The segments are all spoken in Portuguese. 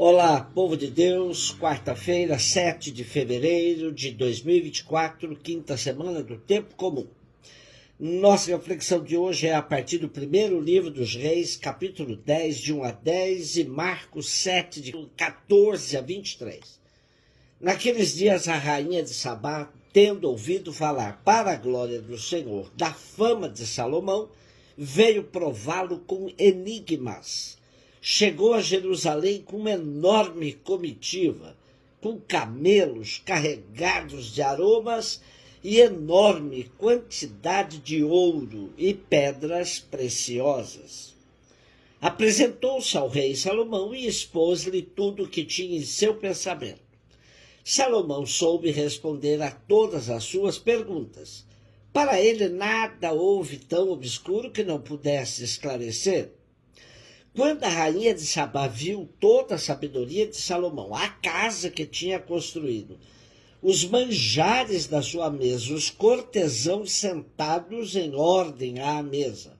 Olá, povo de Deus, quarta-feira, 7 de fevereiro de 2024, quinta semana do Tempo Comum. Nossa reflexão de hoje é a partir do primeiro livro dos Reis, capítulo 10, de 1 a 10, e Marcos 7, de 14 a 23. Naqueles dias a rainha de Sabá, tendo ouvido falar para a glória do Senhor da fama de Salomão, veio prová-lo com enigmas. Chegou a Jerusalém com uma enorme comitiva, com camelos carregados de aromas e enorme quantidade de ouro e pedras preciosas. Apresentou-se ao rei Salomão e expôs-lhe tudo o que tinha em seu pensamento. Salomão soube responder a todas as suas perguntas. Para ele nada houve tão obscuro que não pudesse esclarecer. Quando a rainha de Sabá viu toda a sabedoria de Salomão, a casa que tinha construído, os manjares da sua mesa, os cortesãos sentados em ordem à mesa,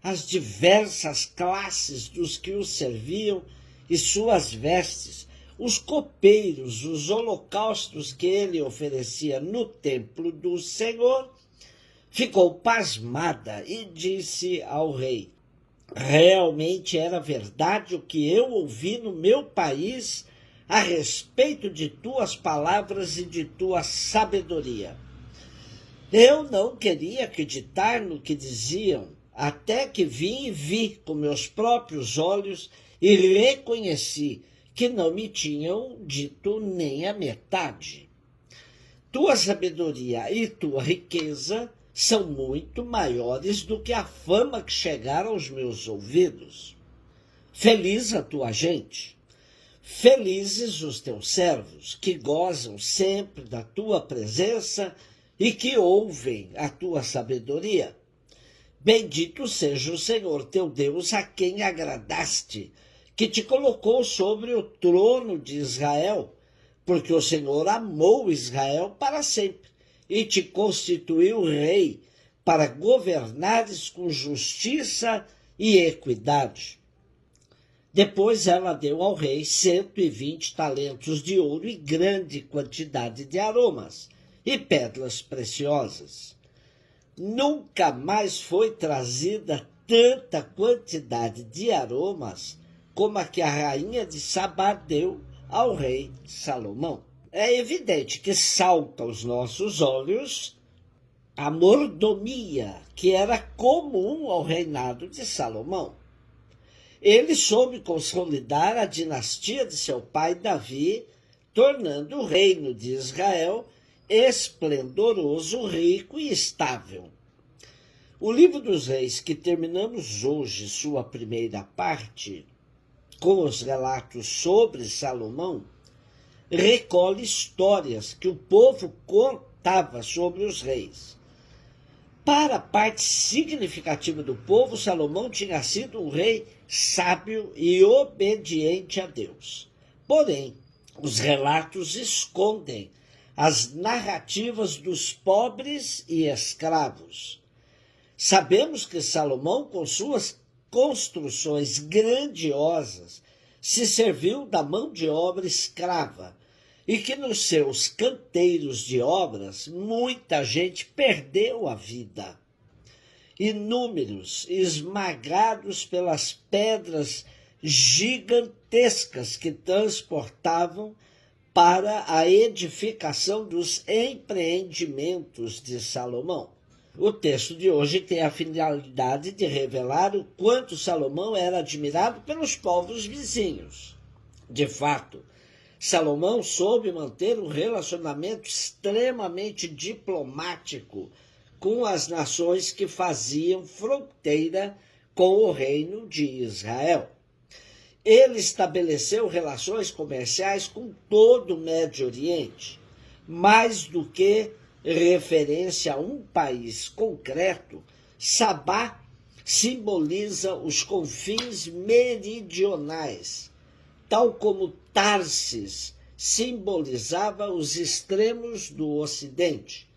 as diversas classes dos que o serviam e suas vestes, os copeiros, os holocaustos que ele oferecia no templo do Senhor, ficou pasmada e disse ao rei: realmente era verdade o que eu ouvi no meu país a respeito de tuas palavras e de tua sabedoria. Eu não queria acreditar no que diziam, até que vim e vi com meus próprios olhos e reconheci que não me tinham dito nem a metade. Tua sabedoria e tua riqueza são muito maiores do que a fama que chegara aos meus ouvidos. Feliz a tua gente, felizes os teus servos, que gozam sempre da tua presença e que ouvem a tua sabedoria. Bendito seja o Senhor teu Deus, a quem agradaste, que te colocou sobre o trono de Israel, porque o Senhor amou Israel para sempre e te constituiu rei para governares com justiça e equidade. Depois ela deu ao rei 120 talentos de ouro e grande quantidade de aromas e pedras preciosas. Nunca mais foi trazida tanta quantidade de aromas como a que a rainha de Sabá deu ao rei Salomão. É evidente que salta aos nossos olhos a mordomia que era comum ao reinado de Salomão. Ele soube consolidar a dinastia de seu pai Davi, tornando o reino de Israel esplendoroso, rico e estável. O livro dos Reis, que terminamos hoje sua primeira parte, com os relatos sobre Salomão, recolhe histórias que o povo contava sobre os reis. Para a parte significativa do povo, Salomão tinha sido um rei sábio e obediente a Deus. Porém, os relatos escondem as narrativas dos pobres e escravos. Sabemos que Salomão, com suas construções grandiosas, se serviu da mão de obra escrava e que nos seus canteiros de obras muita gente perdeu a vida. Inúmeros, esmagados pelas pedras gigantescas que transportavam para a edificação dos empreendimentos de Salomão. O texto de hoje tem a finalidade de revelar o quanto Salomão era admirado pelos povos vizinhos. De fato, Salomão soube manter um relacionamento extremamente diplomático com as nações que faziam fronteira com o reino de Israel. Ele estabeleceu relações comerciais com todo o Médio Oriente, mais do que referência a um país concreto. Sabá simboliza os confins meridionais, tal como Tarsis simbolizava os extremos do Ocidente.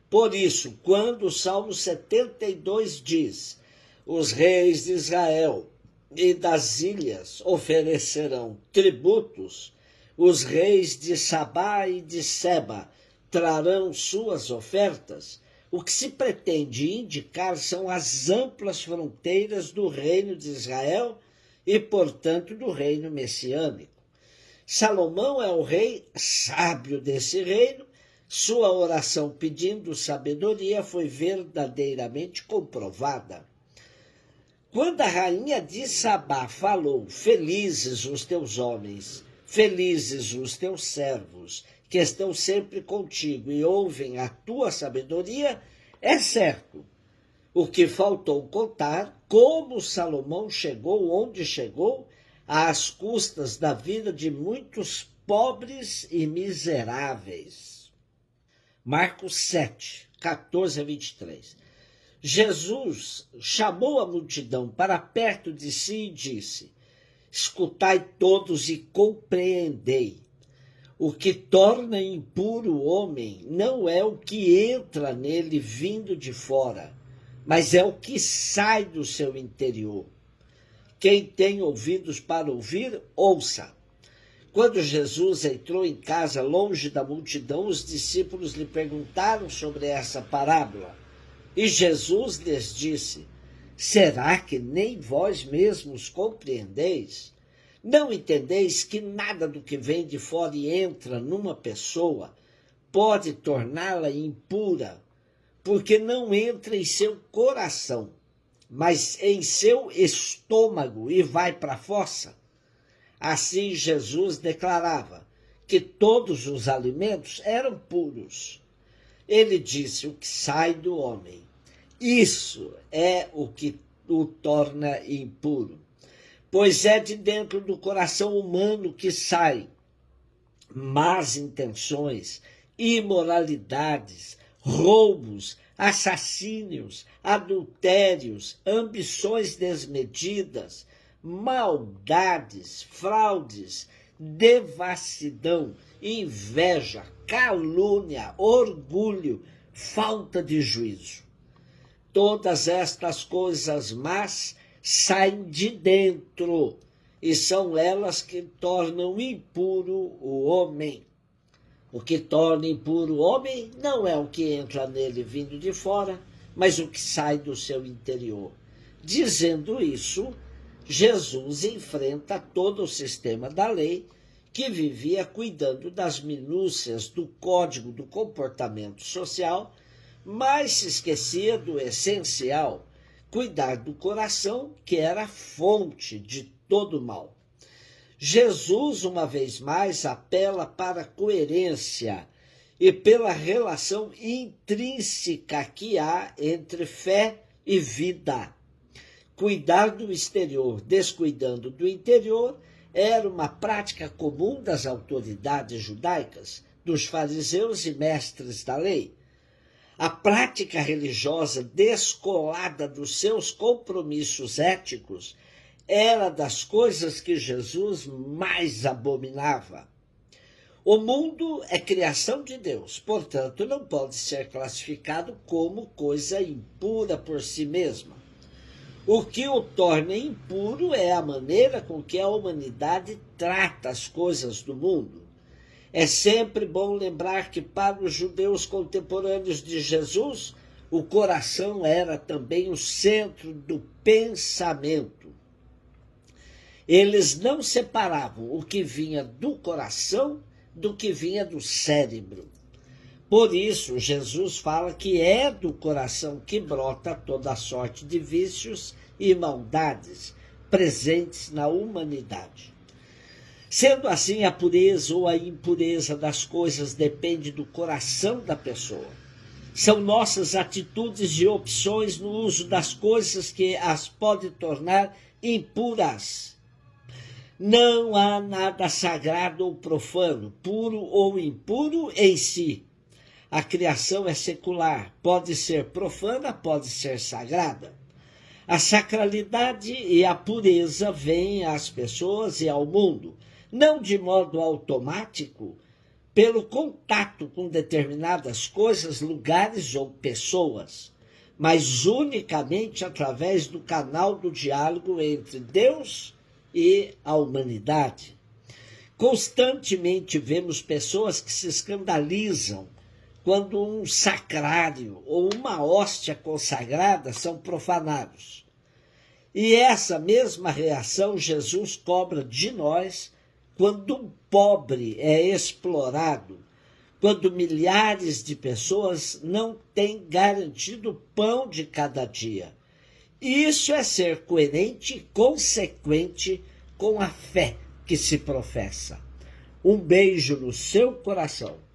Por isso, quando o Salmo 72 diz: os reis de Israel e das ilhas oferecerão tributos, os reis de Sabá e de Seba trarão suas ofertas. O que se pretende indicar são as amplas fronteiras do reino de Israel e, portanto, do reino messiânico. Salomão é o rei sábio desse reino. Sua oração pedindo sabedoria foi verdadeiramente comprovada. Quando a rainha de Sabá falou: felizes os teus homens, felizes os teus servos, que estão sempre contigo e ouvem a tua sabedoria, é certo. O que faltou contar, como Salomão chegou onde chegou, às custas da vida de muitos pobres e miseráveis. Marcos 7, 14 a 23. Jesus chamou a multidão para perto de si e disse: escutai todos e compreendei. O que torna impuro o homem não é o que entra nele vindo de fora, mas é o que sai do seu interior. Quem tem ouvidos para ouvir, ouça. Quando Jesus entrou em casa longe da multidão, os discípulos lhe perguntaram sobre essa parábola. E Jesus lhes disse: será que nem vós mesmos compreendeis? Não entendeis que nada do que vem de fora e entra numa pessoa pode torná-la impura, porque não entra em seu coração, mas em seu estômago e vai para a fossa? Assim Jesus declarava que todos os alimentos eram puros. Ele disse: o que sai do homem, isso é o que o torna impuro. Pois é de dentro do coração humano que saem más intenções, imoralidades, roubos, assassínios, adultérios, ambições desmedidas, maldades, fraudes, devassidão, inveja, calúnia, orgulho, falta de juízo. Todas estas coisas más saem de dentro e são elas que tornam impuro o homem. O que torna impuro o homem não é o que entra nele vindo de fora, mas o que sai do seu interior. Dizendo isso, Jesus enfrenta todo o sistema da lei que vivia cuidando das minúcias do código do comportamento social, mas se esquecia do essencial: cuidar do coração, que era a fonte de todo mal. Jesus, uma vez mais, apela para a coerência e pela relação intrínseca que há entre fé e vida. Cuidar do exterior, descuidando do interior, era uma prática comum das autoridades judaicas, dos fariseus e mestres da lei. A prática religiosa descolada dos seus compromissos éticos era das coisas que Jesus mais abominava. O mundo é criação de Deus, portanto, não pode ser classificado como coisa impura por si mesma. O que o torna impuro é a maneira com que a humanidade trata as coisas do mundo. É sempre bom lembrar que para os judeus contemporâneos de Jesus, o coração era também o centro do pensamento. Eles não separavam o que vinha do coração do que vinha do cérebro. Por isso, Jesus fala que é do coração que brota toda a sorte de vícios e maldades presentes na humanidade. Sendo assim, a pureza ou a impureza das coisas depende do coração da pessoa. São nossas atitudes e opções no uso das coisas que as pode tornar impuras. Não há nada sagrado ou profano, puro ou impuro em si. A criação é secular, pode ser profana, pode ser sagrada. A sacralidade e a pureza vêm às pessoas e ao mundo, não de modo automático, pelo contato com determinadas coisas, lugares ou pessoas, mas unicamente através do canal do diálogo entre Deus e a humanidade. Constantemente vemos pessoas que se escandalizam quando um sacrário ou uma hóstia consagrada são profanados. E essa mesma reação Jesus cobra de nós quando um pobre é explorado, quando milhares de pessoas não têm garantido o pão de cada dia. Isso é ser coerente e consequente com a fé que se professa. Um beijo no seu coração.